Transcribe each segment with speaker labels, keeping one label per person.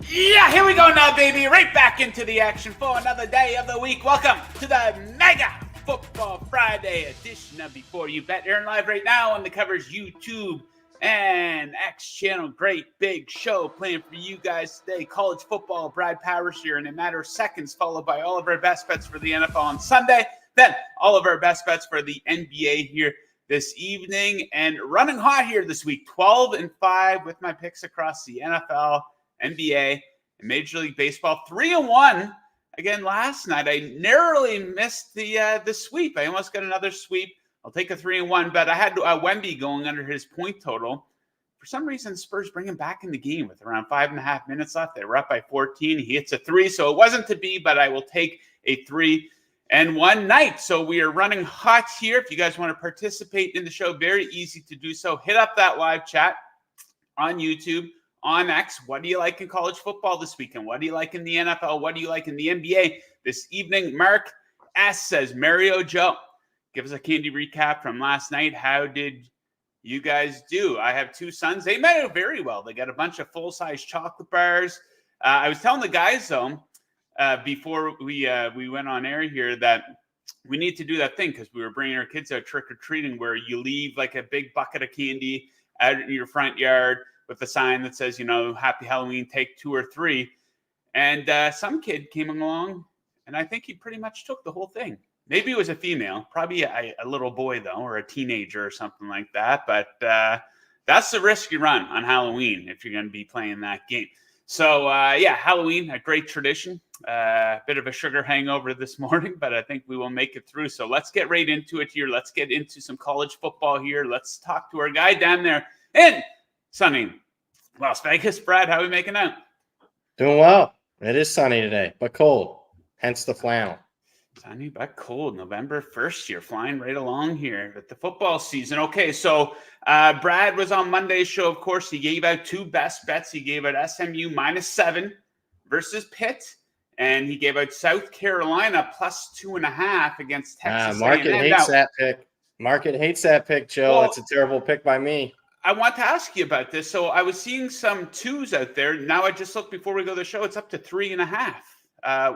Speaker 1: Yeah, here we go now, baby. Right back into the action for another day of the week. Welcome to the Mega Football Friday edition of Before You Bet. Airing live right now on the Covers YouTube and X channel. Great big show planned for you guys today. College football, Brad Powers here in a matter of seconds, followed by all of our best bets for the NFL on Sunday. Then all of our best bets for the NBA here this evening. And running hot here this week, 12-5 with my picks across the NFL, NBA, and Major League Baseball. 3-1 again last night. I narrowly missed the sweep. I almost got another sweep. I'll take a 3-1, but I had Wemby going under his point total. For some reason, Spurs bring him back in the game with around 5.5 minutes left. They were up by 14. He hits a 3, so it wasn't to be, but I will take a 3-1 night. So we are running hot here. If you guys want to participate in the show, very easy to do so. Hit up that live chat on YouTube. On X, what do you like in college football this weekend? What do you like in the NFL? What do you like in the NBA this evening? Mark S. says, Mario Joe, give us a candy recap from last night. How did you guys do? I have two sons. They met out very well. They got a bunch of full-size chocolate bars. I was telling the guys, though, before we went on air here that we need to do that thing because we were bringing our kids out trick-or-treating where you leave like a big bucket of candy out in your front yard with a sign that says, Happy Halloween, take 2 or 3. And some kid came along, and I think he pretty much took the whole thing. Maybe it was a female, probably a little boy, though, or a teenager or something like that. But that's the risk you run on Halloween if you're going to be playing that game. So, Halloween, a great tradition. Bit of a sugar hangover this morning, but I think we will make it through. So let's get right into it here. Let's get into some college football here. Let's talk to our guy down there in sunny Las Vegas. Brad, how are we making out?
Speaker 2: Doing well. It is sunny today, but cold, hence the flannel.
Speaker 1: Sunny but cold. November 1st here, flying right along here with the football season. Okay, so Brad was on Monday's show, of course. He gave out two best bets. He gave out SMU -7 versus Pitt, and he gave out South Carolina +2.5 against Texas.
Speaker 2: Market hates that pick. Market hates that pick, Joe. It's a terrible pick by me.
Speaker 1: I want to ask you about this. So I was seeing some 2s out there. Now I just looked before we go to the show. It's up to 3.5.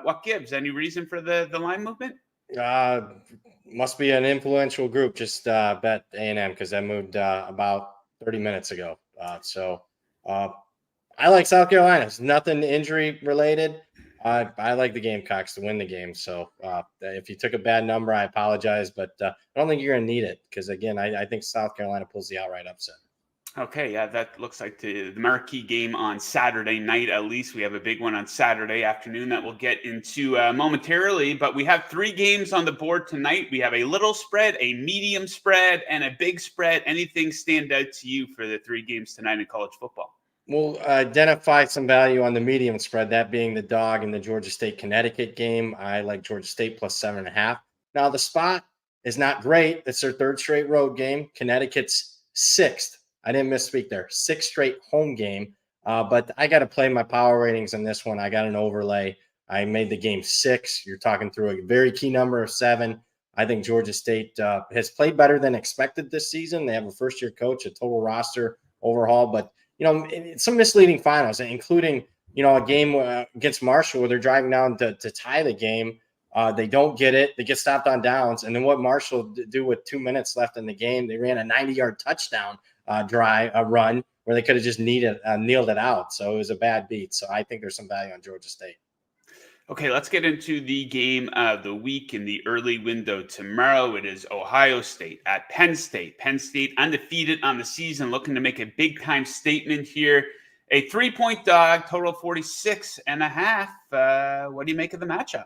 Speaker 1: What gives? Any reason for the line movement?
Speaker 2: Must be an influential group. Just bet A&M because that moved about 30 minutes ago. I like South Carolina. It's nothing injury related. I like the Gamecocks to win the game. So if you took a bad number, I apologize. But I don't think you're going to need it because, again, I think South Carolina pulls the outright upset.
Speaker 1: Okay, yeah, that looks like the marquee game on Saturday night. At least we have a big one on Saturday afternoon that we'll get into momentarily. But we have 3 games on the board tonight. We have a little spread, a medium spread, and a big spread. Anything stand out to you for the 3 games tonight in college football?
Speaker 2: We'll identify some value on the medium spread, that being the dog in the Georgia State-Connecticut game. I like Georgia State +7.5. Now, the spot is not great. It's their 3rd straight road game. Connecticut's 6th. I didn't misspeak there. 6th straight home game. But I got to play my power ratings in this one. I got an overlay. I made the game 6. You're talking through a very key number of 7. I think Georgia State has played better than expected this season. They have a first-year coach, a total roster overhaul. But, some misleading finals, including, a game against Marshall where they're driving down to tie the game. They don't get it. They get stopped on downs. And then what Marshall do with 2 minutes left in the game, they ran a 90-yard touchdown run where they could have just kneeled it out. So it was a bad beat. So I think there's some value on Georgia State.
Speaker 1: Okay, let's get into the game of the week in the early window tomorrow. It is Ohio State at Penn State. Penn State undefeated on the season, looking to make a big-time statement here. A 3-point dog, total 46.5. What do you make of the matchup?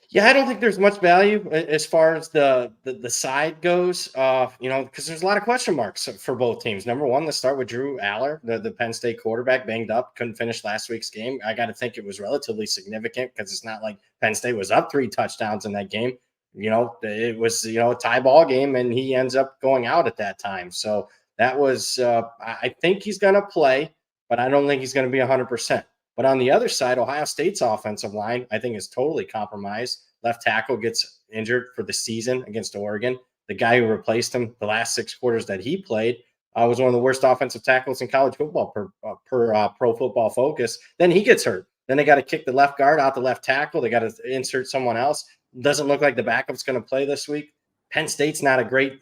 Speaker 2: Yeah, I don't think there's much value as far as the side goes, because there's a lot of question marks for both teams. Number one, let's start with Drew Aller, the Penn State quarterback, banged up, couldn't finish last week's game. I got to think it was relatively significant because it's not like Penn State was up 3 touchdowns in that game. It was, a tie ball game, and he ends up going out at that time. So that was, I think he's going to play, but I don't think he's going to be 100%. But on the other side, Ohio State's offensive line, I think, is totally compromised. Left tackle gets injured for the season against Oregon. The guy who replaced him the last 6 quarters that he played was one of the worst offensive tackles in college football per Pro Football Focus. Then he gets hurt. Then they got to kick the left guard out the left tackle. They got to insert someone else. Doesn't look like the backup's going to play this week. Penn State's not a great,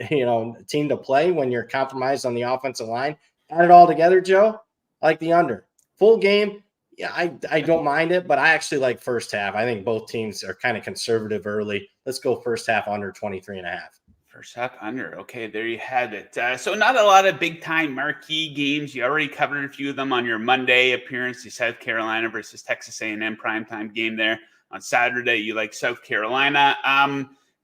Speaker 2: team to play when you're compromised on the offensive line. Add it all together, Joe. I like the under. Full game, yeah, I don't mind it, but I actually like first half. I think both teams are kind of conservative early. Let's go first half under 23.5.
Speaker 1: First half under. Okay, there you had it. So not a lot of big-time marquee games. You already covered a few of them on your Monday appearance. The South Carolina versus Texas A&M primetime game there. On Saturday, you like South Carolina.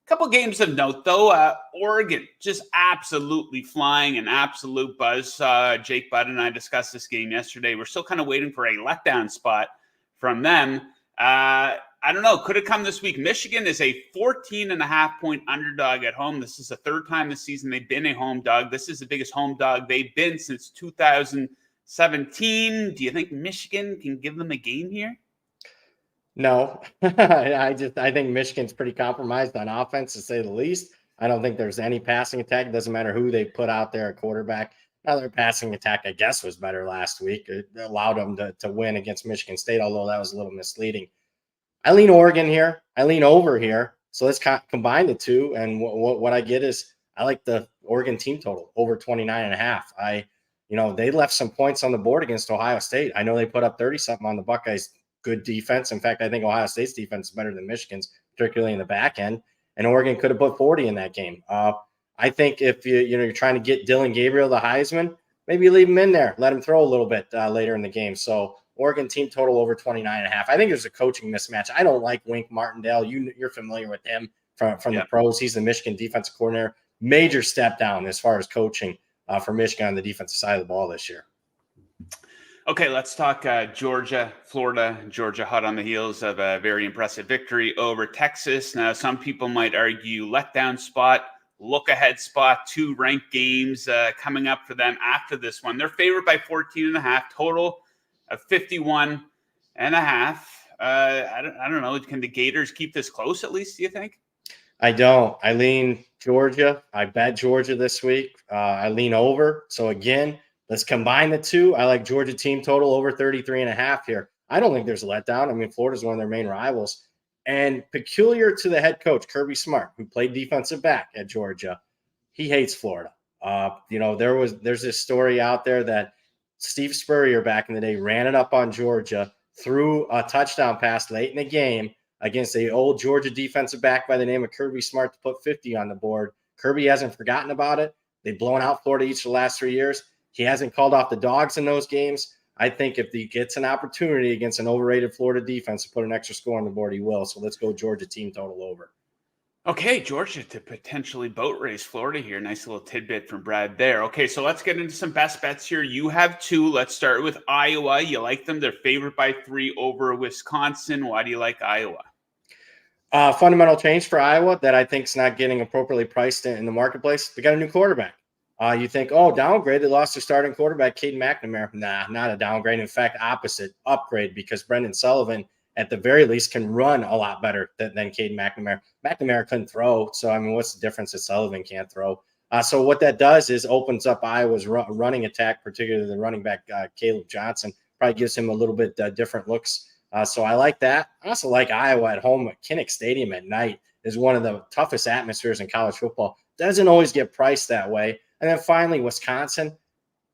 Speaker 1: Couple games of note, though. Oregon just absolutely flying, an absolute buzz. Jake Budd and I discussed this game yesterday. We're still kind of waiting for a letdown spot from them. I don't know. Could it come this week? Michigan is a 14.5-point underdog at home. This is the third time this season they've been a home dog. This is the biggest home dog they've been since 2017. Do you think Michigan can give them a game here?
Speaker 2: No, I think Michigan's pretty compromised on offense, to say the least. I don't think there's any passing attack. It doesn't matter who they put out there at quarterback. Now, their passing attack, I guess, was better last week. It allowed them to win against Michigan State, although that was a little misleading. I lean Oregon here. I lean over here. So let's combine the two. And what I get is I like the Oregon team total over 29.5. They left some points on the board against Ohio State. I know they put up 30-something on the Buckeyes. Good defense. In fact, I think Ohio State's defense is better than Michigan's, particularly in the back end. And Oregon could have put 40 in that game. I think if you're trying to get Dylan Gabriel the Heisman, maybe leave him in there, let him throw a little bit later in the game. So Oregon team total over 29.5. I think there's a coaching mismatch. I don't like Wink Martindale. You're familiar with him from the pros. He's the Michigan defensive coordinator. Major step down as far as coaching for Michigan on the defensive side of the ball this year.
Speaker 1: Okay, let's talk Georgia, Florida. Georgia hot on the heels of a very impressive victory over Texas. Now, some people might argue letdown spot, look-ahead spot, 2 ranked games coming up for them after this one. They're favored by 14.5, total of 51.5. I don't know. Can the Gators keep this close at least, do you think?
Speaker 2: I don't. I lean Georgia. I bet Georgia this week. I lean over. So, again, let's combine the two. I like Georgia team total over 33.5 here. I don't think there's a letdown. I mean, Florida's one of their main rivals. And peculiar to the head coach, Kirby Smart, who played defensive back at Georgia, he hates Florida. There's this story out there that Steve Spurrier back in the day ran it up on Georgia, threw a touchdown pass late in the game against the old Georgia defensive back by the name of Kirby Smart to put 50 on the board. Kirby hasn't forgotten about it. They've blown out Florida each of the last 3 years. He hasn't called off the dogs in those games. I think if he gets an opportunity against an overrated Florida defense to put an extra score on the board, he will. So let's go Georgia team total over.
Speaker 1: Okay, Georgia to potentially boat race Florida here. Nice little tidbit from Brad there. Okay, so let's get into some best bets here. You have 2. Let's start with Iowa. You like them. They're favored by 3 over Wisconsin. Why do you like Iowa?
Speaker 2: Fundamental change for Iowa that I think is not getting appropriately priced in the marketplace. They got a new quarterback. You think, downgrade. They lost their starting quarterback, Caden McNamara. Nah, not a downgrade. In fact, opposite, upgrade, because Brendan Sullivan, at the very least, can run a lot better than Caden McNamara. McNamara couldn't throw. So, I mean, what's the difference that Sullivan can't throw? So what that does is opens up Iowa's running attack, particularly the running back, Caleb Johnson. Probably gives him a little bit different looks. So I like that. I also like Iowa at home at Kinnick Stadium at night is one of the toughest atmospheres in college football. Doesn't always get priced that way. And then finally, Wisconsin.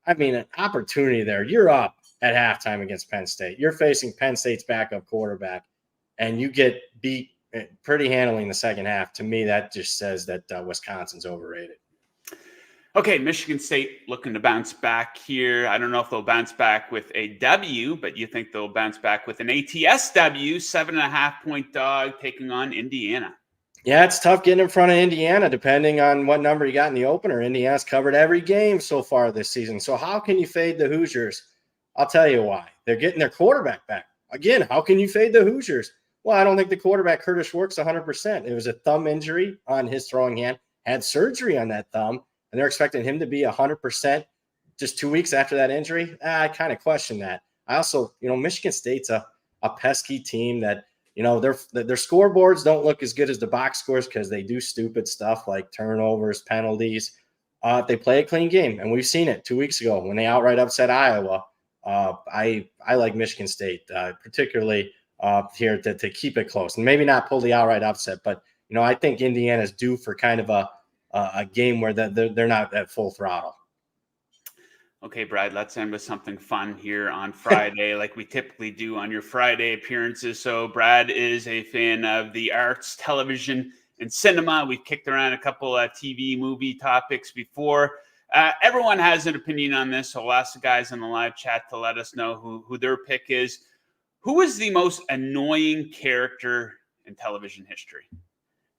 Speaker 2: I mean, an opportunity there. You're up at halftime against Penn State. You're facing Penn State's backup quarterback, and you get beat pretty handily in the second half. To me, that just says that Wisconsin's overrated.
Speaker 1: Okay, Michigan State looking to bounce back here. I don't know if they'll bounce back with a W, but you think they'll bounce back with an ATSW, 7.5-point dog taking on Indiana.
Speaker 2: Yeah, it's tough getting in front of Indiana, depending on what number you got in the opener. Indiana's covered every game so far this season. So how can you fade the Hoosiers? I'll tell you why. They're getting their quarterback back. Again, how can you fade the Hoosiers? Well, I don't think the quarterback, Curtis works 100%. It was a thumb injury on his throwing hand, had surgery on that thumb, and they're expecting him to be 100% just 2 weeks after that injury. I kind of question that. I also, Michigan State's a pesky team that, their scoreboards don't look as good as the box scores because they do stupid stuff like turnovers, penalties. If they play a clean game, and we've seen it 2 weeks ago when they outright upset Iowa. I like Michigan State, particularly here to keep it close and maybe not pull the outright upset, but I think Indiana's due for kind of a game where they're not at full throttle.
Speaker 1: Okay, Brad, let's end with something fun here on Friday, like we typically do on your Friday appearances. So Brad is a fan of the arts, television, and cinema. We've kicked around a couple of TV movie topics before. Everyone has an opinion on this, so I'll ask the guys in the live chat to let us know who their pick is. Who is the most annoying character in television history?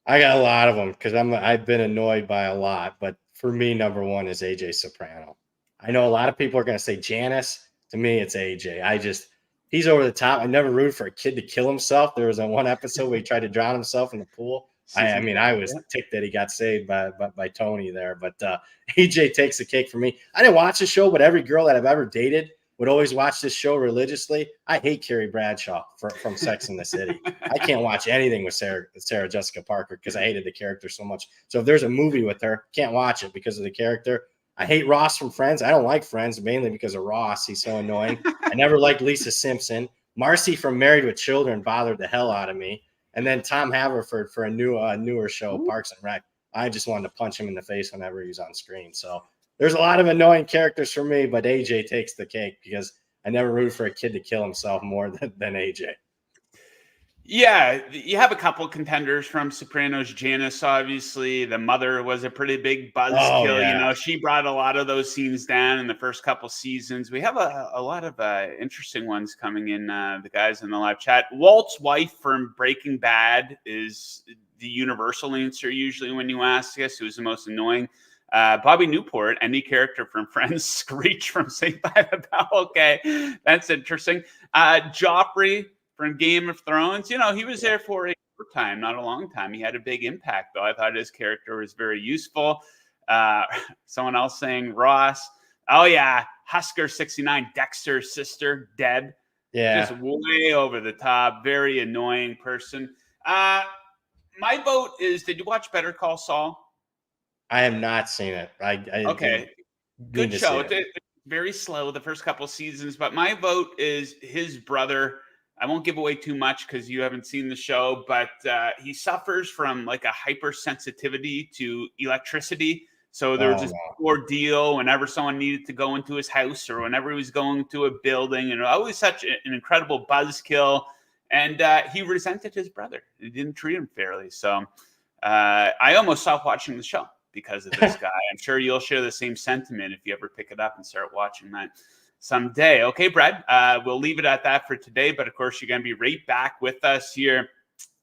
Speaker 2: I got a lot of them because I've been annoyed by a lot, but for me, number one is AJ Soprano. I know a lot of people are going to say Janice. To me, it's AJ. He's over the top. I never rooted for a kid to kill himself. There was one episode where he tried to drown himself in the pool. I was ticked that he got saved by Tony there, but AJ takes the cake for me. I didn't watch the show, but every girl that I've ever dated would always watch this show religiously. I hate Carrie Bradshaw from Sex and the City. I can't watch anything with Sarah Jessica Parker because I hated the character so much. So if there's a movie with her, can't watch it because of the character. I hate Ross from Friends. I don't like Friends, mainly because of Ross. He's so annoying. I never liked Lisa Simpson. Marcy from Married with Children bothered the hell out of me. And then Tom Haverford for a newer show, Parks and Rec. I just wanted to punch him in the face whenever he's on screen. So there's a lot of annoying characters for me, but AJ takes the cake because I never rooted for a kid to kill himself more than AJ.
Speaker 1: Yeah, you have a couple contenders from Sopranos. Janice, obviously, the mother was a pretty big buzzkill.
Speaker 2: Oh, yeah.
Speaker 1: She brought a lot of those scenes down in the first couple seasons. We have a lot of interesting ones coming in. The guys in the live chat. Walt's wife from Breaking Bad is the universal answer usually when you ask us who's the most annoying. Bobby Newport, any character from Friends. Screech from Saved by the Bell. Okay, that's interesting. Joffrey from Game of Thrones. He was there for a short time, not a long time. He had a big impact, though. I thought his character was very useful. Someone else saying Ross. Oh, yeah. Husker 69, Dexter's sister, Deb.
Speaker 2: Yeah.
Speaker 1: Just way over the top. Very annoying person. My vote is, did you watch Better Call Saul?
Speaker 2: I have not seen it.
Speaker 1: Okay. Good show. It's very slow the first couple seasons, but my vote is his brother. I won't give away too much because you haven't seen the show, but he suffers from like a hypersensitivity to electricity. So there was this ordeal whenever someone needed to go into his house or whenever he was going to a building, and always such an incredible buzzkill. And he resented his brother. He didn't treat him fairly. So I almost stopped watching the show because of this guy. I'm sure you'll share the same sentiment if you ever pick it up and start watching that someday. Okay, Brad, we'll leave it at that for today. But of course, you're going to be right back with us here.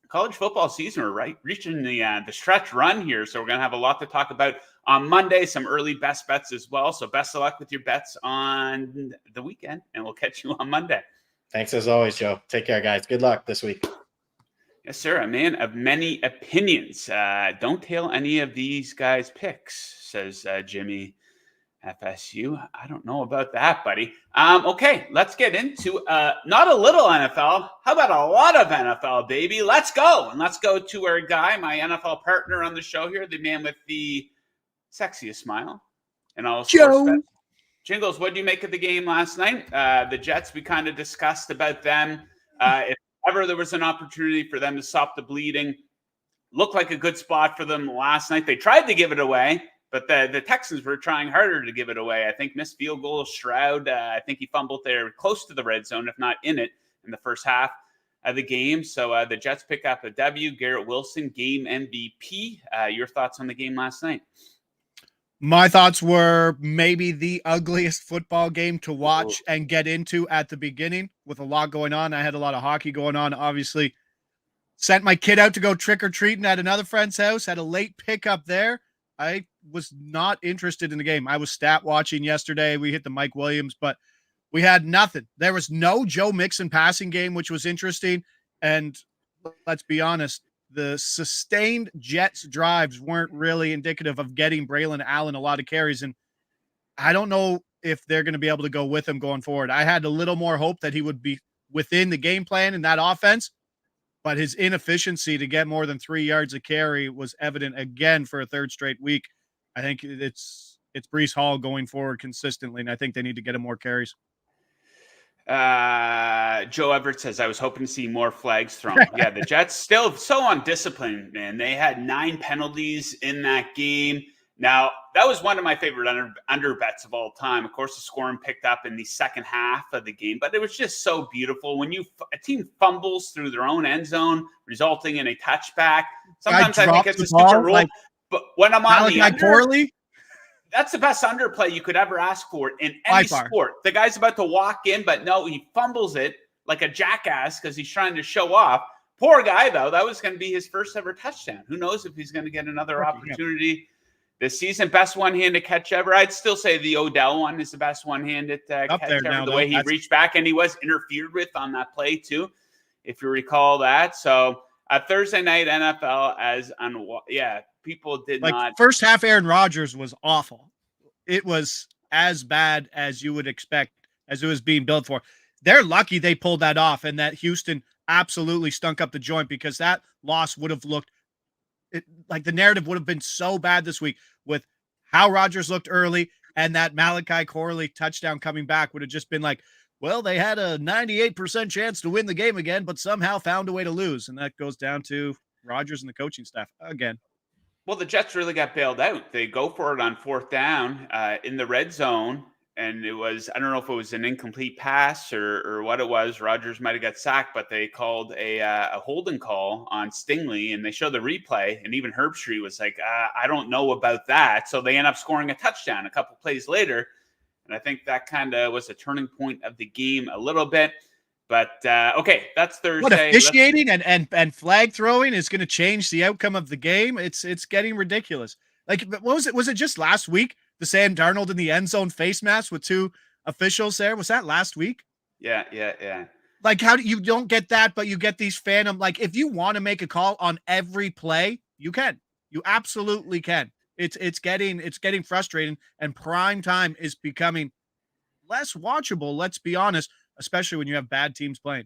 Speaker 1: College football season, we're reaching the stretch run here. So we're going to have a lot to talk about on Monday, some early best bets as well. So best of luck with your bets on the weekend, and we'll catch you on Monday.
Speaker 2: Thanks as always, Joe. Take care, guys. Good luck this week.
Speaker 1: Yes, sir. A man of many opinions. Don't tail any of these guys' picks, says Jimmy FSU. I don't know about that, buddy. Okay, let's get into not a little NFL. How about a lot of NFL, baby? Let's go. And let's go to our guy, my NFL partner on the show here, the man with the sexiest smile. And all
Speaker 3: Joe.
Speaker 1: Jingles, what do you make of the game last night? The Jets, we kind of discussed about them. If ever there was an opportunity for them to stop the bleeding, looked like a good spot for them last night. They tried to give it away, but the Texans were trying harder to give it away. I think missed field goal. Stroud, I think he fumbled there close to the red zone, if not in it, in the first half of the game. So the Jets pick up a W. Garrett Wilson, game MVP. Your thoughts on the game last night?
Speaker 3: My thoughts were maybe the ugliest football game to watch and get into at the beginning with a lot going on. I had a lot of hockey going on, obviously. Sent my kid out to go trick-or-treating at another friend's house, had a late pickup there. I was not interested in the game. I was stat watching yesterday. We hit the Mike Williams, but we had nothing. There was no Joe Mixon passing game, which was interesting. And let's be honest, the sustained Jets drives weren't really indicative of getting Braylon Allen a lot of carries. And I don't know if they're going to be able to go with him going forward. I had a little more hope that he would be within the game plan in that offense, but his inefficiency to get more than 3 yards a carry was evident again for a third straight week. I think it's Breece Hall going forward consistently, and I think they need to get him more carries.
Speaker 1: Joe Everett says, I was hoping to see more flags thrown. Yeah, the Jets still so undisciplined, man. They had 9 penalties in that game. Now, that was one of my favorite under bets of all time. Of course, the scoring picked up in the second half of the game, but it was just so beautiful. When a team fumbles through their own end zone, resulting in a touchback, sometimes I think it's a stupid rule.
Speaker 3: Like,
Speaker 1: but when I'm on the under,
Speaker 3: poorly,
Speaker 1: that's the best underplay you could ever ask for in any sport. The guy's about to walk in, but no, he fumbles it like a jackass because he's trying to show off. Poor guy, though. That was going to be his first ever touchdown. Who knows if he's going to get another opportunity this season. Best one-handed catch ever. I'd still say the Odell one is the best one-handed catch ever. The way he reached back, and he was interfered with on that play, too, if you recall that. So Thursday night NFL people did not.
Speaker 3: First half Aaron Rodgers was awful. It was as bad as you would expect as it was being built for. They're lucky they pulled that off and that Houston absolutely stunk up the joint, because that loss would have looked like the narrative would have been so bad this week with how Rodgers looked early, and that Malachi Corley touchdown coming back would have just been like, well, they had a 98% chance to win the game again, but somehow found a way to lose. And that goes down to Rodgers and the coaching staff again.
Speaker 1: Well, the Jets really got bailed out. They go for it on 4th down in the red zone, and it was, I don't know if it was an incomplete pass or what it was. Rodgers might have got sacked, but they called a holding call on Stingley, and they showed the replay, and even Herbstreit was like, I don't know about that. So they end up scoring a touchdown a couple plays later, and I think that kind of was a turning point of the game a little bit. But okay, that's Thursday.
Speaker 3: What, officiating and flag throwing is going to change the outcome of the game? It's getting ridiculous. Like, what was it? Was it just last week? The Sam Darnold in the end zone face mask with 2 officials there. Was that last week?
Speaker 1: Yeah.
Speaker 3: Like, how do you don't get that, but you get these phantom? Like, if you want to make a call on every play, you can. You absolutely can. It's getting frustrating, and prime time is becoming less watchable. Let's be honest. Especially when you have bad teams playing.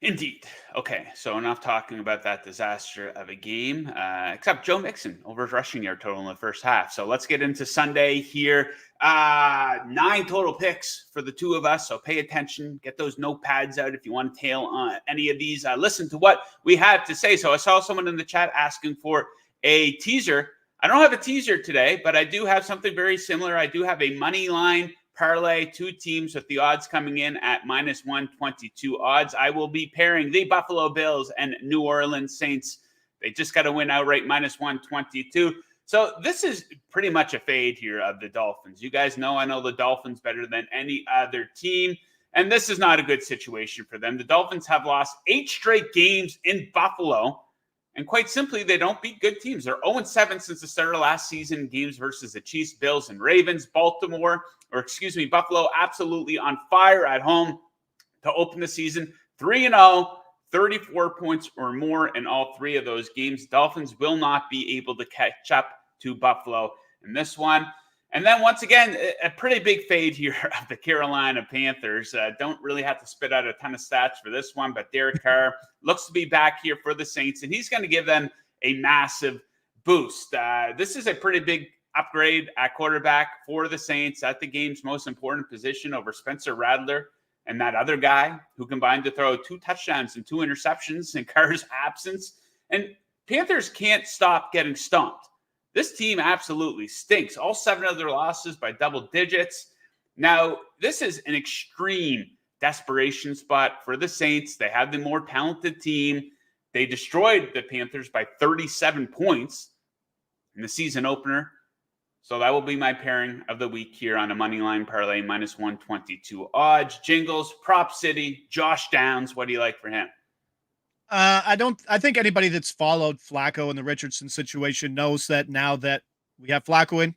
Speaker 1: Indeed. Okay, so enough talking about that disaster of a game, except Joe Mixon over his rushing yard total in the first half. So let's get into Sunday here. 9 total picks for the 2 of us, so pay attention. Get those notepads out if you want to tail on any of these. Listen to what we have to say. So I saw someone in the chat asking for a teaser. I don't have a teaser today, but I do have something very similar. I do have a money line parlay, 2 teams with the odds coming in at -122 odds. I will be pairing the Buffalo Bills and New Orleans Saints. They just got to win outright -122. So this is pretty much a fade here of the Dolphins. You guys know I know the Dolphins better than any other team, and this is not a good situation for them. The Dolphins have lost 8 straight games in Buffalo, and quite simply, they don't beat good teams. They're 0-7 since the start of last season in games versus the Chiefs, Bills, and Ravens. Buffalo absolutely on fire at home to open the season. 3-0, 34 points or more in all 3 of those games. Dolphins will not be able to catch up to Buffalo in this one. And then once again, a pretty big fade here of the Carolina Panthers. Don't really have to spit out a ton of stats for this one, but Derek Carr looks to be back here for the Saints, and he's going to give them a massive boost. This is a pretty big upgrade at quarterback for the Saints at the game's most important position over Spencer Rattler and that other guy who combined to throw 2 touchdowns and 2 interceptions in Carr's absence. And Panthers can't stop getting stomped. This team absolutely stinks. All 7 of their losses by double digits. Now, this is an extreme desperation spot for the Saints. They have the more talented team. They destroyed the Panthers by 37 points in the season opener. So that will be my pairing of the week here on a money line parlay -122 odds. Jingles, Prop City, Josh Downs. What do you like for him?
Speaker 3: I think anybody that's followed Flacco and the Richardson situation knows that now that we have Flacco in,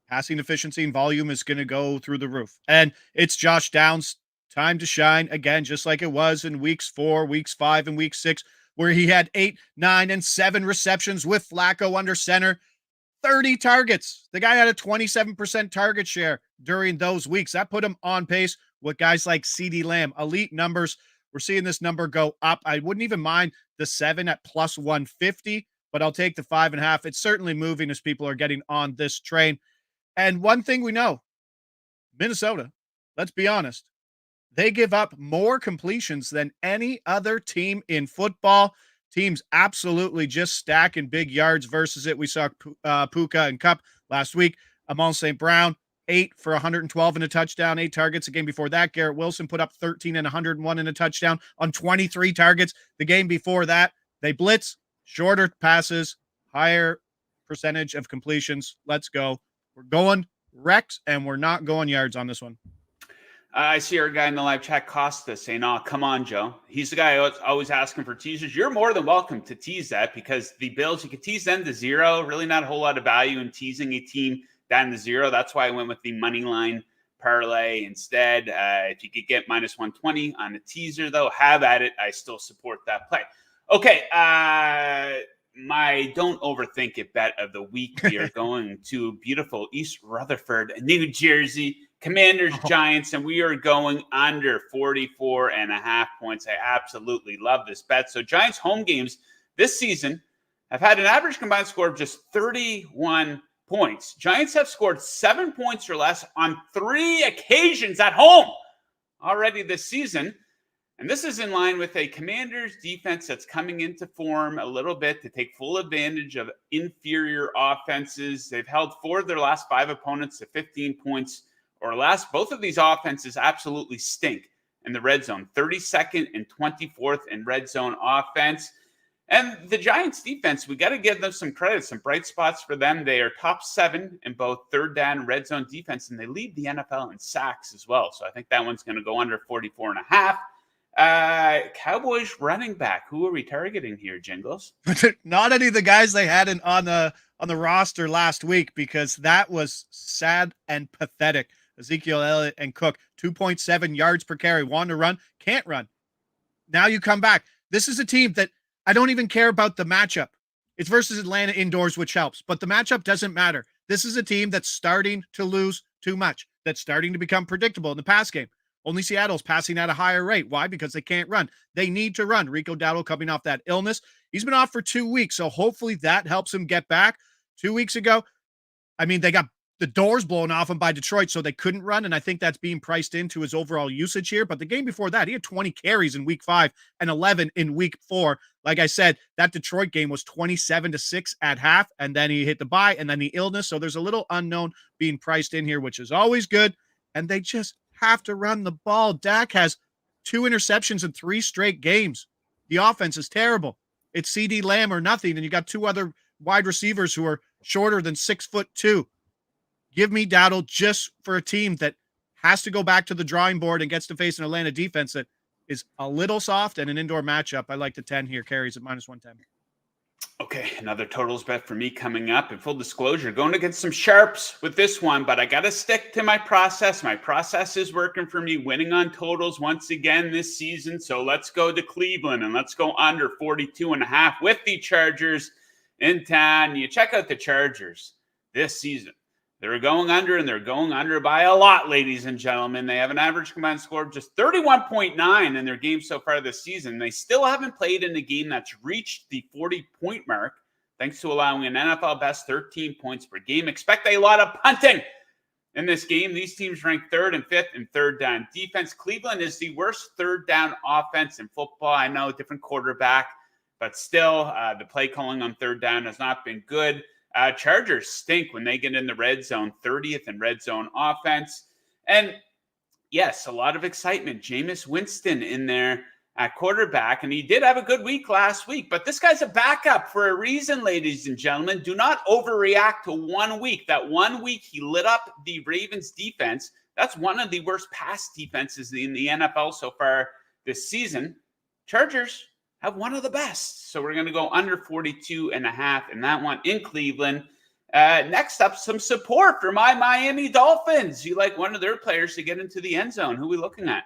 Speaker 3: passing efficiency and volume is going to go through the roof. And it's Josh Downs' time to shine again, just like it was in weeks 4, weeks 5, and week 6, where he had 8, 9, and 7 receptions with Flacco under center, 30 targets. The guy had a 27% target share during those weeks. That put him on pace with guys like CeeDee Lamb, elite numbers. We're seeing this number go up. I wouldn't even mind the 7 at +150 but I'll take the 5.5. It's certainly moving as people are getting on this train. And one thing we know, Minnesota, let's be honest, they give up more completions than any other team in football. Teams absolutely just stacking big yards versus it. We saw Puka and Cup last week. Amon St. Brown, 8 for 112 and a touchdown, 8 targets. The game before that, Garrett Wilson put up 13 and 101 and a touchdown on 23 targets. The game before that, they blitz, shorter passes, higher percentage of completions. Let's go. We're going Rex, and we're not going yards on this one.
Speaker 1: I see our guy in the live chat, Costa, saying, "Oh, come on, Joe." He's the guy always asking for teasers. You're more than welcome to tease that, because the Bills, you could tease them to 0. Really not a whole lot of value in teasing a team down to 0. That's why I went with the money line parlay instead. If you could get minus 120 on a teaser, though, have at it. I still support that play. Okay, my don't overthink it bet of the week. We are going to beautiful East Rutherford, New Jersey. Commanders, Giants, and we are going under 44.5 points. I absolutely love this bet. So Giants home games this season have had an average combined score of just 31 points. Giants have scored 7 points or less on 3 occasions at home already this season. And this is in line with a Commanders defense that's coming into form a little bit to take full advantage of inferior offenses. They've held 4 of their last 5 opponents to 15 points or less. Both of these offenses absolutely stink in the red zone, 32nd and 24th in red zone offense. And the Giants defense, we got to give them some credit, some bright spots for them. They are top 7 in both third down red zone defense, and they lead the NFL in sacks as well. So I think that one's going to go under 44.5. Cowboys running back. Who are we targeting here, Jingles?
Speaker 3: Not any of the guys they had on the roster last week, because that was sad and pathetic. Ezekiel Elliott and Cook, 2.7 yards per carry. Want to run, can't run. Now you come back. This is a team that I don't even care about the matchup. It's versus Atlanta indoors, which helps, but the matchup doesn't matter. This is a team that's starting to lose too much, that's starting to become predictable in the pass game. Only Seattle's passing at a higher rate. Why? Because they can't run. They need to run. Rico Dowdle coming off that illness. He's been off for 2 weeks, so hopefully that helps him get back. 2 weeks ago, I mean, they got the doors blown off him by Detroit, so they couldn't run, and I think that's being priced into his overall usage here. But the game before that, he had 20 carries in week 5 and 11 in week 4. Like I said, that Detroit game was 27-6 at half, and then he hit the bye, and then the illness. So there's a little unknown being priced in here, which is always good, and they just have to run the ball. Dak has 2 interceptions in 3 straight games. The offense is terrible. It's CD Lamb or nothing, and you got 2 other wide receivers who are shorter than 6'2". Give me Dowdle just for a team that has to go back to the drawing board and gets to face an Atlanta defense that is a little soft, and an indoor matchup. I like the 10 here, carries at minus 110.
Speaker 1: Okay, another totals bet for me coming up. In full disclosure, going to get some sharps with this one, but I got to stick to my process. My process is working for me, winning on totals once again this season. So let's go to Cleveland, and let's go under 42.5 with the Chargers in town. You check out the Chargers this season. They're going under, and they're going under by a lot, ladies and gentlemen. They have an average combined score of just 31.9 in their games so far this season. They still haven't played in a game that's reached the 40-point mark, thanks to allowing an NFL best 13 points per game. Expect a lot of punting in this game. These teams rank 3rd and 5th in third down defense. Cleveland is the worst third down offense in football. I know, different quarterback, but still, the play calling on third down has not been good. Chargers stink when they get in the red zone, 30th in red zone offense. And yes, a lot of excitement. Jameis Winston in there at quarterback, and he did have a good week last week, but this guy's a backup for a reason, ladies and gentlemen. Do not overreact to 1 week. That 1 week he lit up the Ravens defense. That's one of the worst pass defenses in the NFL so far this season. Chargers have one of the best. So we're going to go under 42.5 in that one in Cleveland. Next up, some support for my Miami Dolphins. You like one of their players to get into the end zone. Who are we looking at?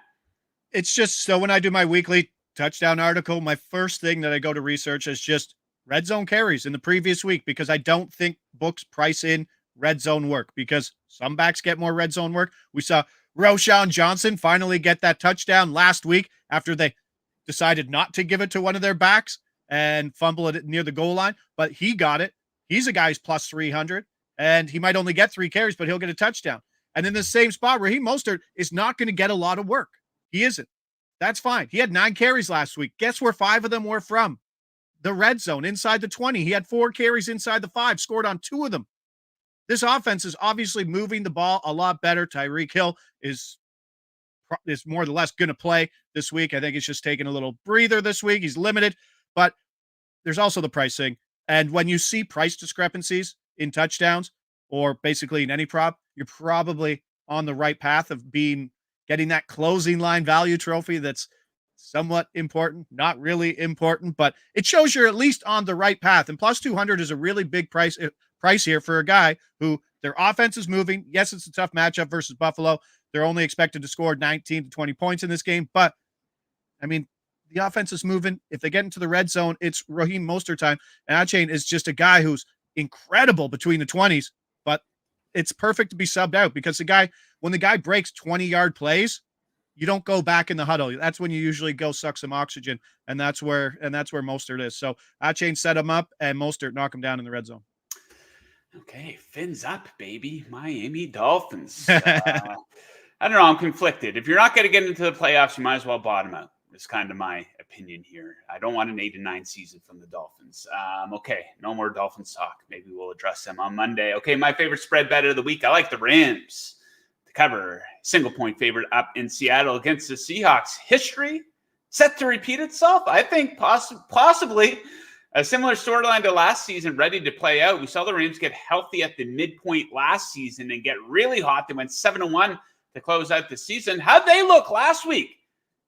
Speaker 3: It's just, so when I do my weekly touchdown article, my first thing that I go to research is just red zone carries in the previous week, because I don't think books price in red zone work, because some backs get more red zone work. We saw Roschon Johnson finally get that touchdown last week after they decided not to give it to one of their backs. and fumble it near the goal line, but he got it. He's a guy who's plus 300, and he might only get 3 carries, but he'll get a touchdown. And in the same spot, Raheem Mostert is not going to get a lot of work. He isn't. That's fine. He had 9 carries last week. Guess where 5 of them were from? The red zone, inside the 20. He had 4 carries inside the 5, scored on 2 of them. This offense is obviously moving the ball a lot better. Tyreek Hill is more or less going to play this week. I think he's just taking a little breather this week. He's limited, but there's also the pricing. And when you see price discrepancies in touchdowns or basically in any prop, you're probably on the right path of getting that closing line value trophy that's somewhat important, not really important, but it shows you're at least on the right path. And plus 200 is a really big price here for a guy who their offense is moving. Yes, it's a tough matchup versus Buffalo. They're only expected to score 19 to 20 points in this game, but I mean, the offense is moving. If they get into the red zone, it's Raheem Mostert time. And Achane is just a guy who's incredible between the 20s, but it's perfect to be subbed out because when the guy breaks 20-yard plays, you don't go back in the huddle. That's when you usually go suck some oxygen, and that's where Mostert is. So Achane set him up, and Mostert knock him down in the red zone.
Speaker 1: Okay, fins up, baby. Miami Dolphins. I don't know. I'm conflicted. If you're not going to get into the playoffs, you might as well bottom out. It's kind of my opinion here. I don't want an 8-9 season from the Dolphins. Okay, no more Dolphins talk. Maybe we'll address them on Monday. Okay, my favorite spread bet of the week. I like the Rams to cover. Single point favorite up in Seattle against the Seahawks. History set to repeat itself. I think possibly a similar storyline to last season, ready to play out. We saw the Rams get healthy at the midpoint last season and get really hot. They went 7-1 to close out the season. How'd they look last week?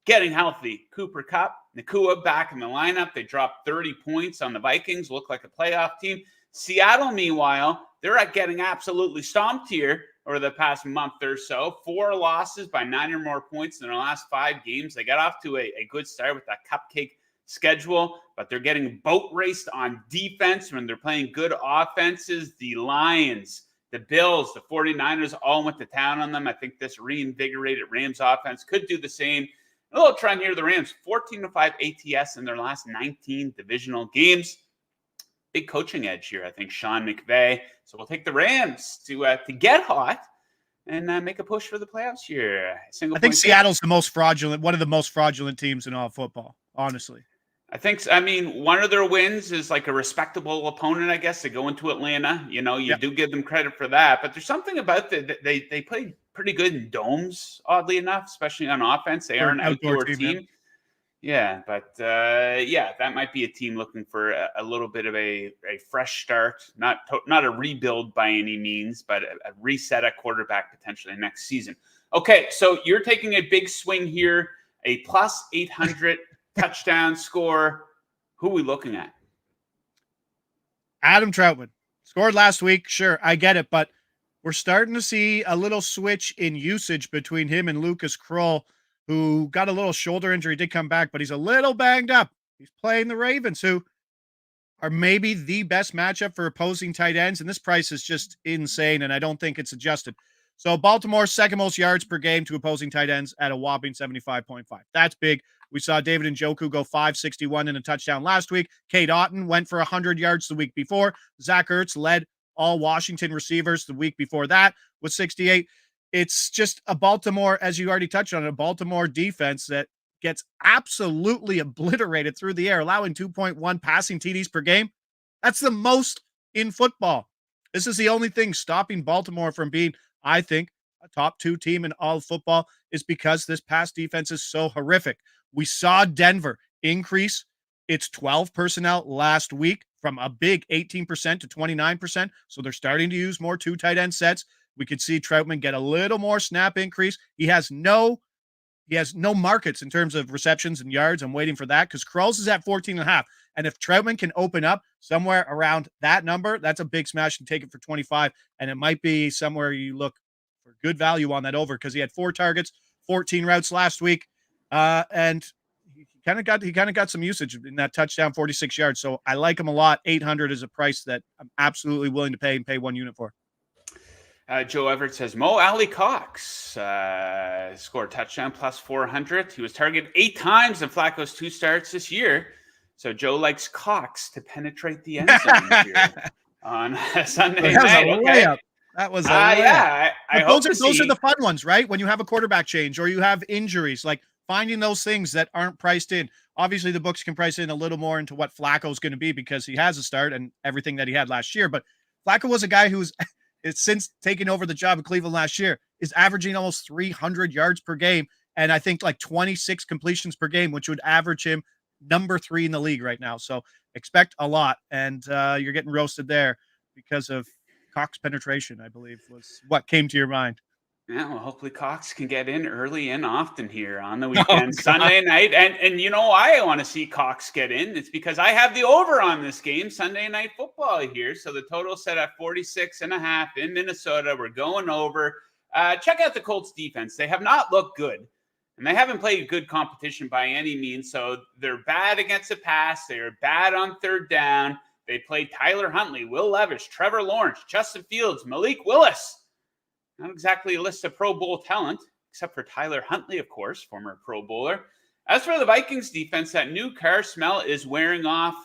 Speaker 1: Getting healthy. Cooper Kupp, Nakua back in the lineup. They dropped 30 points on the Vikings. Look like a playoff team. Seattle, meanwhile, they're getting absolutely stomped here over the past month or so. 4 losses by 9 or more points in their last 5 games. They got off to a good start with that cupcake schedule, but they're getting boat raced on defense when they're playing good offenses. The Lions, the Bills, the 49ers all went to town on them. I think this reinvigorated Rams offense could do the same. A little trend here, the Rams, 14-5 ATS in their last 19 divisional games. Big coaching edge here, I think, Sean McVay. So we'll take the Rams to get hot and make a push for the playoffs here.
Speaker 3: I think Seattle's one of the most fraudulent teams in all football, honestly.
Speaker 1: I mean, one of their wins is like a respectable opponent, I guess. They go into Atlanta. You know, you do give them credit for that. But there's something about they play pretty good in domes, oddly enough, especially on offense. They are an outdoor team. Yeah, but that might be a team looking for a little bit of a fresh start. Not a rebuild by any means, but a reset at quarterback potentially next season. Okay, so you're taking a big swing here, a plus 800 touchdown score. Who are we looking at?
Speaker 3: Adam Troutman scored last week. Sure, I get it, but we're starting to see a little switch in usage between him and Lucas Kroll, who got a little shoulder injury, did come back, but he's a little banged up. He's playing the Ravens, who are maybe the best matchup for opposing tight ends, and this price is just insane, and I don't think it's adjusted. So Baltimore's second most yards per game to opposing tight ends at a whopping 75.5. That's big. We saw David Njoku go 561 in a touchdown last week. Cade Otton went for 100 yards the week before. Zach Ertz led all Washington receivers the week before that with 68. It's just a Baltimore, as you already touched on, a Baltimore defense that gets absolutely obliterated through the air, allowing 2.1 passing TDs per game. That's the most in football. This is the only thing stopping Baltimore from being, I think, a top 2 team in all of football is because this pass defense is so horrific. We saw Denver increase its 12 personnel last week from a big 18% to 29%. So they're starting to use more 2 tight end sets. We could see Troutman get a little more snap increase. He has no markets in terms of receptions and yards. I'm waiting for that because Kroll's is at 14.5. And if Troutman can open up somewhere around that number, that's a big smash and take it for 25. And it might be somewhere you look for good value on that over because he had 4 targets, 14 routes last week. And he kind of got some usage in that touchdown, 46 yards. So I like him a lot. 800 is a price that I'm absolutely willing to pay and pay 1 unit for.
Speaker 1: Joe Everett says Mo Alley Cox scored a touchdown plus 400. He was targeted 8 times in Flacco's 2 starts this year. So Joe likes Cox to penetrate the end zone here on Sunday
Speaker 3: That was
Speaker 1: night.
Speaker 3: a
Speaker 1: Okay.
Speaker 3: layup. That was a layup.
Speaker 1: Yeah, I hope
Speaker 3: those are the fun ones, right? When you have a quarterback change or you have injuries, like finding those things that aren't priced in. Obviously, the books can price in a little more into what Flacco's going to be because he has a start and everything that he had last year. But Flacco was a guy who's since taking over the job of Cleveland last year is averaging almost 300 yards per game. And I think like 26 completions per game, which would average him number 3 in the league right now. So expect a lot. And you're getting roasted there because of Cox penetration, I believe, was what came to your mind.
Speaker 1: Yeah, well, hopefully Cox can get in early and often here on the weekend, Sunday night. And you know why I want to see Cox get in? It's because I have the over on this game, Sunday Night Football here. So the total set at 46.5 in Minnesota. We're going over. Check out the Colts defense. They have not looked good, and they haven't played good competition by any means. So they're bad against the pass. They're bad on third down. They played Tyler Huntley, Will Levis, Trevor Lawrence, Justin Fields, Malik Willis. Not exactly a list of Pro Bowl talent, except for Tyler Huntley, of course, former Pro Bowler. As for the Vikings defense, that new car smell is wearing off.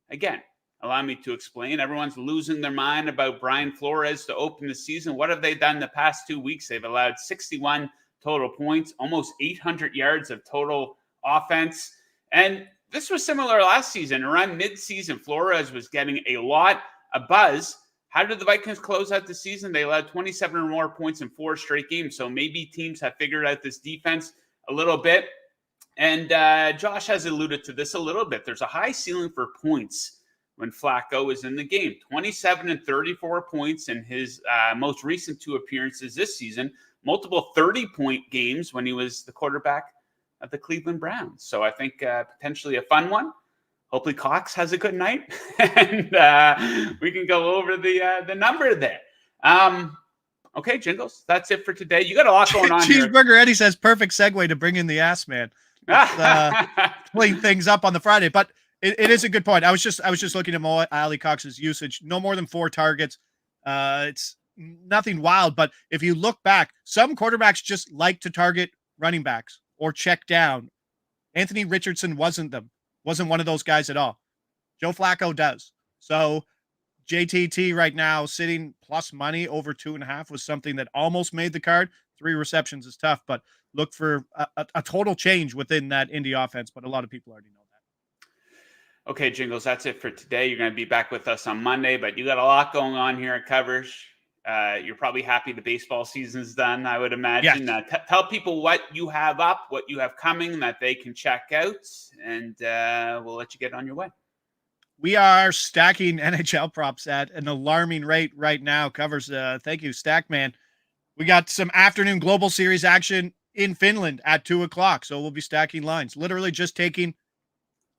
Speaker 1: Again, allow me to explain. Everyone's losing their mind about Brian Flores to open the season. What have they done the past 2 weeks? They've allowed 61 total points, almost 800 yards of total offense. And this was similar last season. Around mid-season, Flores was getting a lot of buzz. How did the Vikings close out the season? They allowed 27 or more points in 4 straight games. So maybe teams have figured out this defense a little bit. And Josh has alluded to this a little bit. There's a high ceiling for points when Flacco is in the game. 27 and 34 points in his most recent 2 appearances this season. Multiple 30-point games when he was the quarterback of the Cleveland Browns. So I think potentially a fun one. Hopefully Cox has a good night, and we can go over the number there. Okay, Jingles, that's it for today. You got a lot going on
Speaker 3: Cheeseburger
Speaker 1: here.
Speaker 3: Eddie says perfect segue to bring in the ass man. Clean things up on the Friday, but it is a good point. I was just looking at Mo Ali Cox's usage. No more than 4 targets. It's nothing wild, but if you look back, some quarterbacks just like to target running backs or check down. Anthony Richardson wasn't one of those guys at all. Joe Flacco does. So JTT right now sitting plus money over 2.5 was something that almost made the card. 3 receptions is tough, but look for a total change within that Indy offense. But a lot of people already know that.
Speaker 1: Okay, Jingles, that's it for today. You're going to be back with us on Monday, but you got a lot going on here at Covers. You're probably happy the baseball season's done, I would imagine. Yes. Tell people what you have up, what you have coming that they can check out, and we'll let you get on your way.
Speaker 3: We are stacking NHL props at an alarming rate right now. Covers, thank you, Stackman. We got some afternoon Global Series action in Finland at 2:00, so we'll be stacking lines. Literally just taking,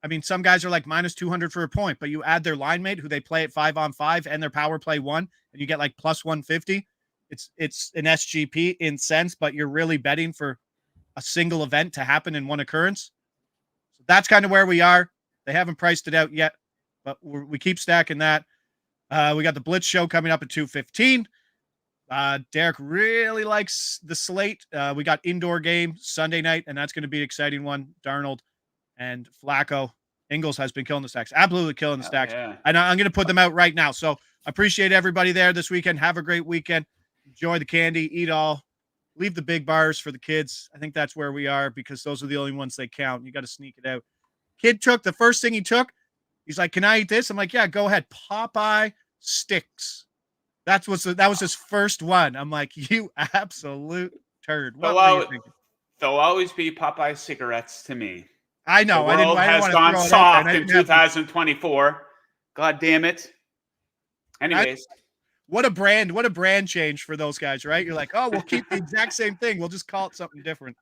Speaker 3: I mean, some guys are like minus 200 for a point, but you add their line mate who they play at 5-on-5 and their power play 1, and you get like plus 150. It's an SGP in sense, but you're really betting for a single event to happen in one occurrence. So that's kind of where we are. They haven't priced it out yet, but we keep stacking that. We got the Blitz show coming up at 2:15. Derek really likes the slate. We got indoor game Sunday night, and that's going to be an exciting one. Darnold and Flacco. Ingles has been killing the stacks. Absolutely killing the stacks. Yeah. And I'm going to put them out right now. So I appreciate everybody there this weekend. Have a great weekend. Enjoy the candy. Eat all. Leave the big bars for the kids. I think that's where we are because those are the only ones they count. You got to sneak it out. Kid took the first thing he took. He's like, "Can I eat this?" I'm like, "Yeah, go ahead." Popeye sticks. That was his first one. I'm like, "You absolute turd." What were you thinking?
Speaker 1: There'll always be Popeye cigarettes to me.
Speaker 3: I know.
Speaker 1: The world has gone soft in 2024. God damn it. Anyways.
Speaker 3: What a brand change for those guys, right? You're like, "Oh, we'll keep the exact same thing. We'll just call it something different."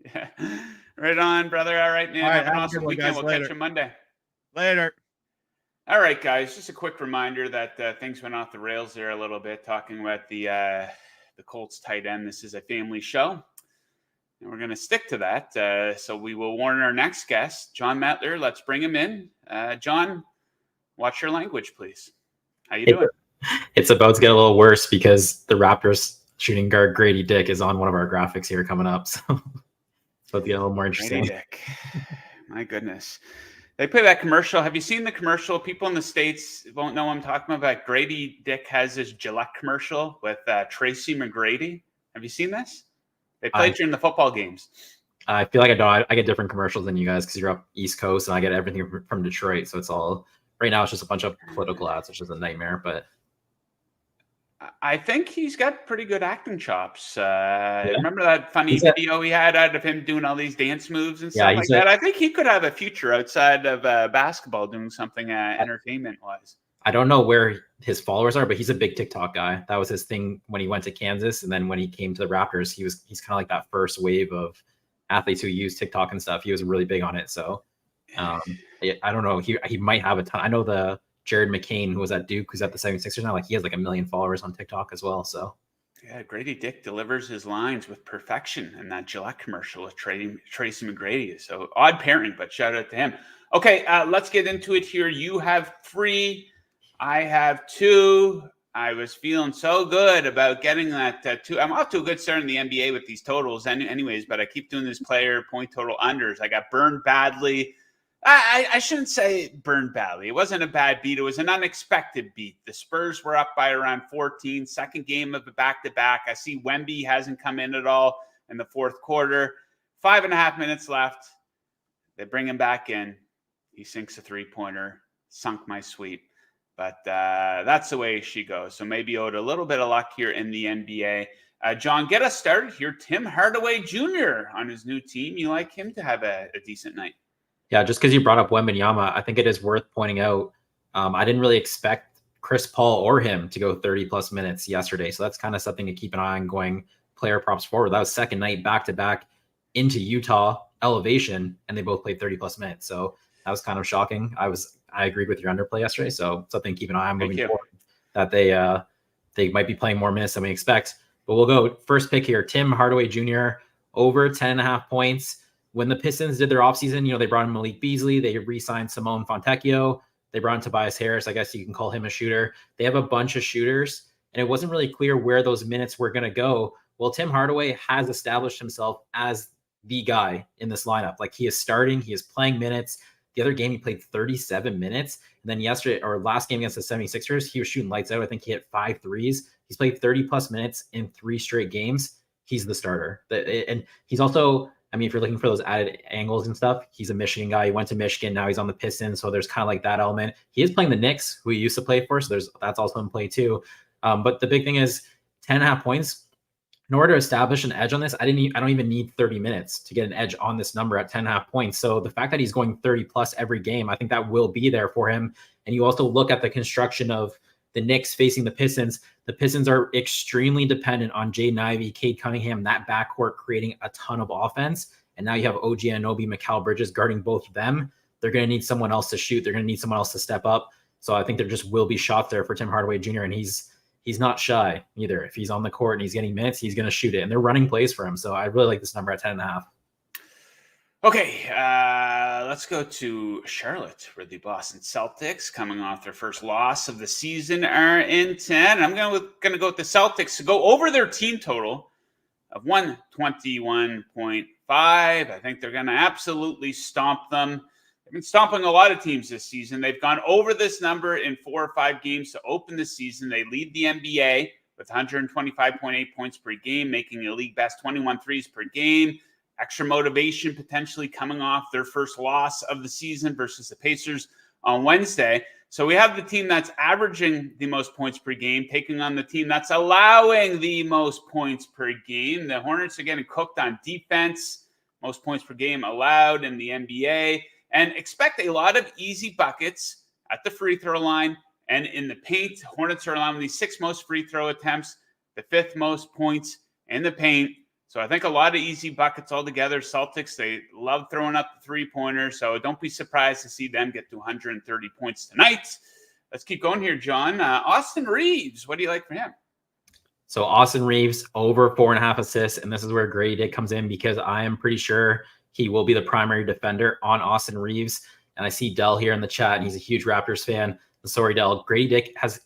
Speaker 1: Yeah. Right on, brother. All right, man.
Speaker 3: All right,
Speaker 1: have an awesome weekend. We'll catch you Monday.
Speaker 3: Later.
Speaker 1: All right, guys. Just a quick reminder that things went off the rails there a little bit, talking about the Colts tight end. This is a family show, and we're going to stick to that. So we will warn our next guest, Jon Metler. Let's bring him in. John, watch your language, please. How you doing?
Speaker 4: It's about to get a little worse because the Raptors shooting guard Grady Dick is on one of our graphics here coming up. So it's about to get a little more interesting.
Speaker 1: Grady Dick. My goodness. They play that commercial. Have you seen the commercial? People in the States won't know what I'm talking about. Grady Dick has this Gillette commercial with Tracy McGrady. Have you seen this? They play it during the football games.
Speaker 4: I feel like I get different commercials than you guys because you're up East Coast and I get everything from Detroit. So it's all right now. It's just a bunch of political ads, which is a nightmare. But
Speaker 1: I think he's got pretty good acting chops. Remember that funny video he had out of him doing all these dance moves and stuff like that? I think he could have a future outside of basketball doing something entertainment-wise.
Speaker 4: I don't know where his followers are, but he's a big TikTok guy. That was his thing when he went to Kansas. And then when he came to the Raptors, he's kind of like that first wave of athletes who use TikTok and stuff. He was really big on it. So I don't know. He might have a ton. I know the Jared McCain, who was at Duke, who's at the 76ers now, like he has like 1 million followers on TikTok as well. So
Speaker 1: yeah, Grady Dick delivers his lines with perfection in that Gillette commercial with Tracy McGrady. So odd pairing, but shout out to him. Okay, let's get into it here. You have 3. I have 2. I was feeling so good about getting that 2. I'm off to a good start in the NBA with these totals anyways, but I keep doing this player point total unders. I got burned badly. I shouldn't say burned badly. It wasn't a bad beat. It was an unexpected beat. The Spurs were up by around 14. Second game of the back-to-back. I see Wemby hasn't come in at all in the fourth quarter. 5.5 minutes left. They bring him back in. He sinks a three-pointer. Sunk my sweep. But that's the way she goes. So maybe owed a little bit of luck here in the NBA. John, get us started here. Tim Hardaway Jr. on his new team. You like him to have a decent night?
Speaker 4: Yeah, just because you brought up Wembanyama, I think it is worth pointing out. I didn't really expect Chris Paul or him to go 30-plus minutes yesterday. So that's kind of something to keep an eye on going player props forward. That was second night back-to-back into Utah elevation, and they both played 30-plus minutes. So that was kind of shocking. I agreed with your underplay yesterday, so something to keep an eye on moving forward, that they might be playing more minutes than we expect. But we'll go first pick here. Tim Hardaway Jr. over 10.5 points. When the Pistons did their offseason, they brought in Malik Beasley. They re-signed Simone Fontecchio. They brought in Tobias Harris. I guess you can call him a shooter. They have a bunch of shooters, and it wasn't really clear where those minutes were going to go. Well, Tim Hardaway has established himself as the guy in this lineup. Like, he is starting. He is playing minutes. The other game, he played 37 minutes. And then yesterday, or last game against the 76ers, he was shooting lights out. I think he hit 5 threes. He's played 30-plus minutes in 3 straight games. He's the starter. And he's also, if you're looking for those added angles and stuff, he's a Michigan guy. He went to Michigan. Now he's on the Pistons. So there's kind of like that element. He is playing the Knicks, who he used to play for. So that's also in play too. But the big thing is 10.5 points. In order to establish an edge on this, I don't even need 30 minutes to get an edge on this number at 10.5 points. So the fact that he's going 30-plus every game, I think that will be there for him. And you also look at the construction of the Knicks facing the Pistons. The Pistons are extremely dependent on Jaden Ivey, Cade Cunningham, that backcourt creating a ton of offense. And now you have OG Anunoby, Mikal Bridges guarding both of them. They're going to need someone else to shoot. They're going to need someone else to step up. So I think there just will be shots there for Tim Hardaway Jr. And he's not shy either. If he's on the court and he's getting minutes, he's going to shoot it. And they're running plays for him. So I really like this number at 10.5.
Speaker 1: Okay, let's go to Charlotte, where the Boston Celtics, coming off their first loss of the season, are in 10. I'm going to go with the Celtics to go over their team total of 121.5. I think they're going to absolutely stomp them. They've been stomping a lot of teams this season. They've gone over this number in 4 or 5 games to open the season. They lead the NBA with 125.8 points per game, making a league best 21 threes per game. Extra motivation potentially coming off their first loss of the season versus the Pacers on Wednesday. So we have the team that's averaging the most points per game, taking on the team that's allowing the most points per game. The Hornets are getting cooked on defense, most points per game allowed in the NBA, and expect a lot of easy buckets at the free throw line and in the paint. Hornets are allowing the 6th most free throw attempts, the 5th most points in the paint. So I think a lot of easy buckets altogether. Celtics, they love throwing up the three-pointer, so don't be surprised to see them get to 130 points tonight. Let's keep going here, John. Austin Reeves, what do you like for him?
Speaker 4: So Austin Reeves over 4.5 assists, and this is where Grady Dick comes in because I am pretty sure he will be the primary defender on Austin Reeves. And I see Dell here in the chat, and he's a huge Raptors fan. Sorry, Dell. Grady Dick has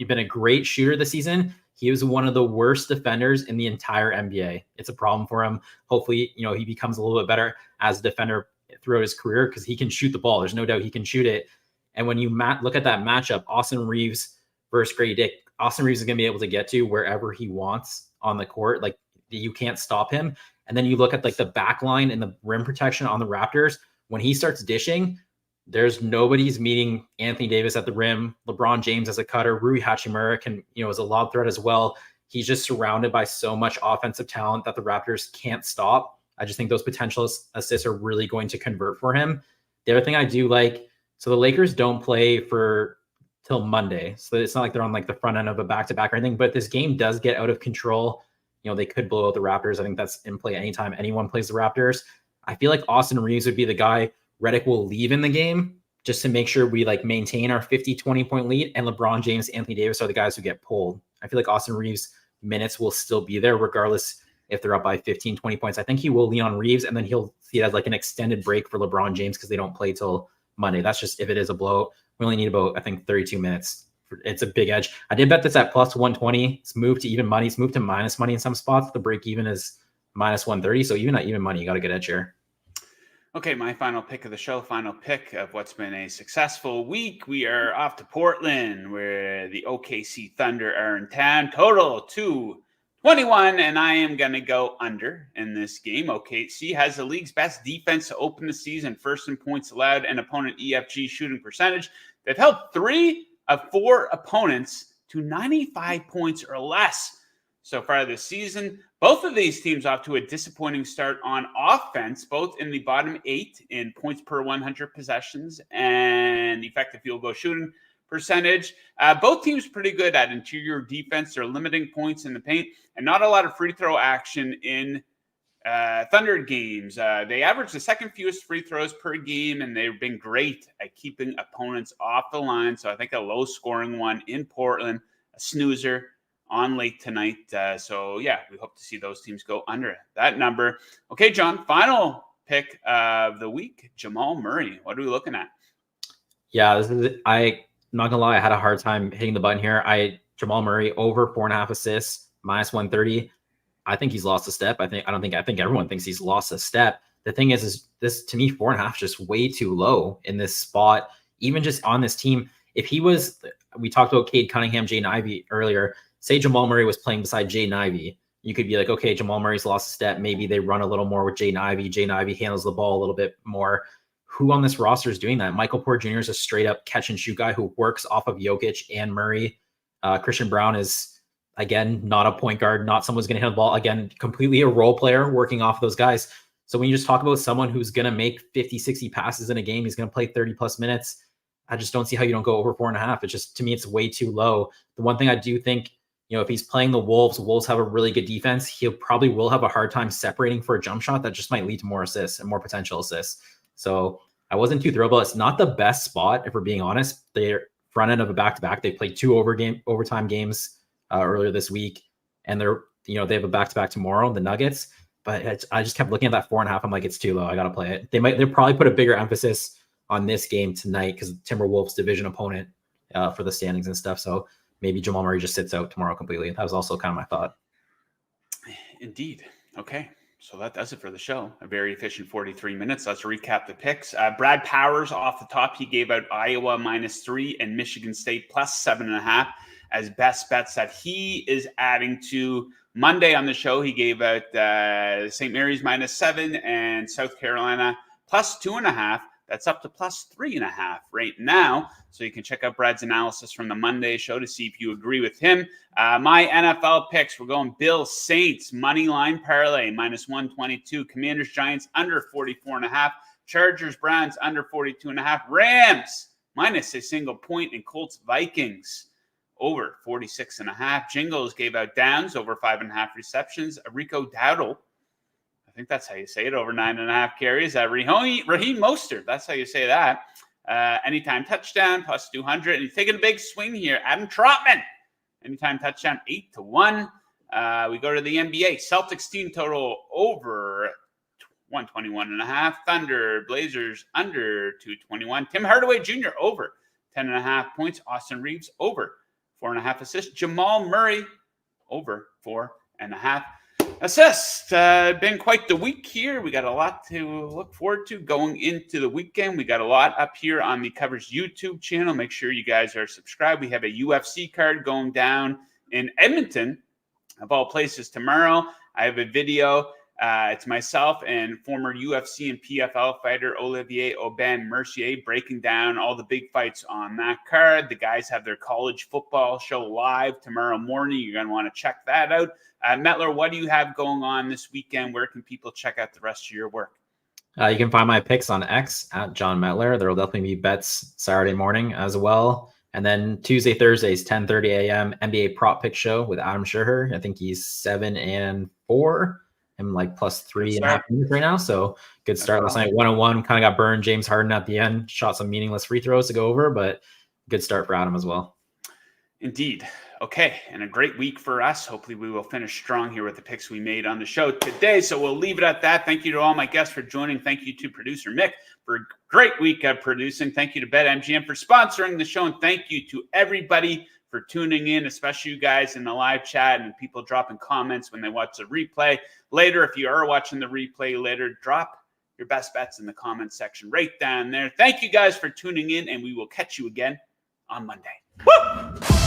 Speaker 4: been a great shooter this season. He was one of the worst defenders in the entire NBA. It's a problem for him. Hopefully, he becomes a little bit better as a defender throughout his career because he can shoot the ball. There's no doubt he can shoot it. And when you look at that matchup, Austin Reeves versus Grady Dick, Austin Reeves is going to be able to get to wherever he wants on the court. Like, you can't stop him. And then you look at like the back line and the rim protection on the Raptors. When he starts dishing, there's nobody's meeting Anthony Davis at the rim. LeBron James as a cutter. Rui Hachimura can, is a lob threat as well. He's just surrounded by so much offensive talent that the Raptors can't stop. I just think those potential assists are really going to convert for him. The other thing I do like, so the Lakers don't play till Monday. So it's not like they're on like the front end of a back-to-back or anything, but this game does get out of control. They could blow out the Raptors. I think that's in play anytime anyone plays the Raptors. I feel like Austin Reeves would be the guy Redick will leave in the game just to make sure we like maintain our 50-20 point lead. And LeBron James, Anthony Davis are the guys who get pulled. I feel like Austin Reeves minutes will still be there regardless if they're up by 15, 20 points. I think he will lean on Reeves and then he'll see it as like an extended break for LeBron James because they don't play till Monday. That's just if it is a blowout. We only need about, I think, 32 minutes. It's a big edge. I did bet this at plus 120. It's moved to even money. It's moved to minus money in some spots. The break even is minus 130. So even at even money, you got a good edge here.
Speaker 1: Okay, my final pick of the show, final pick of what's been a successful week. We are off to Portland, where the OKC Thunder are in town. Total 221, and I am going to go under in this game. OKC has the league's best defense to open the season, first in points allowed and opponent EFG shooting percentage. They've held 3 of 4 opponents to 95 points or less so far this season. Both of these teams off to a disappointing start on offense, both in the bottom 8 in points per 100 possessions and effective field goal shooting percentage. Both teams pretty good at interior defense. They're limiting points in the paint and not a lot of free throw action in Thunder games. They average the second fewest free throws per game, and they've been great at keeping opponents off the line. So I think a low scoring one in Portland, a snoozer on late tonight. So yeah, we hope to see those teams go under that number. Okay, John, final pick of the week, Jamal Murray. What are we looking at?
Speaker 4: Yeah, I'm not gonna lie, I had a hard time hitting the button here. Jamal Murray over 4.5 assists, minus 130. I think he's lost a step. I think everyone thinks he's lost a step. The thing is this, to me, 4.5 is just way too low in this spot. Even just on this team, if he was, we talked about Cade Cunningham, Jaden Ivey earlier. Say Jamal Murray was playing beside Jaden Ivey. You could be like, okay, Jamal Murray's lost a step. Maybe they run a little more with Jaden Ivey. Jaden Ivey handles the ball a little bit more. Who on this roster is doing that? Michael Porter Jr. is a straight up catch and shoot guy who works off of Jokic and Murray. Christian Brown is, again, not a point guard, not someone who's going to handle the ball. Again, completely a role player working off those guys. So when you just talk about someone who's going to make 50, 60 passes in a game, he's going to play 30 plus minutes. I just don't see how you don't go over 4.5. It's just, to me, it's way too low. The one thing I do think, if he's playing the Wolves have a really good defense. He probably will have a hard time separating for a jump shot that just might lead to more assists and more potential assists. So I wasn't too thrilled, but it's not the best spot, if we're being honest. They're front end of a back-to-back. They played 2 overtime games earlier this week, and they have a back-to-back tomorrow, the Nuggets. But I just kept looking at that 4.5. I'm like, it's too low. I got to play it. They'll probably put a bigger emphasis on this game tonight because Timberwolves division opponent for the standings and stuff. So maybe Jamal Murray just sits out tomorrow completely. That was also kind of my thought.
Speaker 1: Indeed. Okay. So that does it for the show. A very efficient 43 minutes. Let's recap the picks. Brad Powers off the top. He gave out Iowa -3 and Michigan State +7.5 as best bets that he is adding to. Monday on the show, he gave out St. Mary's -7 and South Carolina +2.5. That's up to +3.5 right now. So you can check out Brad's analysis from the Monday show to see if you agree with him. My NFL picks, we're going Bills Saints money line parlay -122. Commanders Giants under 44.5. Chargers Browns under 42.5. Rams minus a single point, and Colts Vikings over 46.5. Jingles gave out Downs over 5.5 receptions. Rico Dowdle, I think that's how you say it, over 9.5 carries. Raheem Mostert, that's how you say that. Anytime touchdown +200. And he's taking a big swing here. Adam Trotman, anytime touchdown 8-1. We go to the NBA. Celtics team total over 121.5. Thunder Blazers under 221. Tim Hardaway Jr. over 10.5 points. Austin Reeves over 4.5 assists. Jamal Murray over 4.5. Assist. Been quite the week here. We got a lot to look forward to going into the weekend. We got a lot up here on the Covers YouTube channel. Make sure you guys are subscribed. We have a UFC card going down in Edmonton, of all places, tomorrow. I have a video. It's myself and former UFC and PFL fighter Olivier Aubin-Mercier breaking down all the big fights on that card. The guys have their college football show live tomorrow morning. You're going to want to check that out. Metler, what do you have going on this weekend? Where can people check out the rest of your work?
Speaker 4: You can find my picks on X at Jon Metler. There will definitely be bets Saturday morning as well. And then Tuesday, Thursdays, 10:30 a.m. NBA prop pick show with Adam Scherher. I think he's 7-4. I'm like plus 3.5 minutes right now. So good start last night. 1-1, kind of got burned. James Harden at the end shot some meaningless free throws to go over, but good start for Adam as well.
Speaker 1: Indeed. Okay. And a great week for us. Hopefully we will finish strong here with the picks we made on the show today. So we'll leave it at that. Thank you to all my guests for joining. Thank you to producer Mick for a great week of producing. Thank you to BetMGM for sponsoring the show. And thank you to everybody for tuning in, especially you guys in the live chat and people dropping comments when they watch the replay later. If you are watching the replay later, drop your best bets in the comments section right down there. Thank you guys for tuning in, and we will catch you again on Monday. Woo!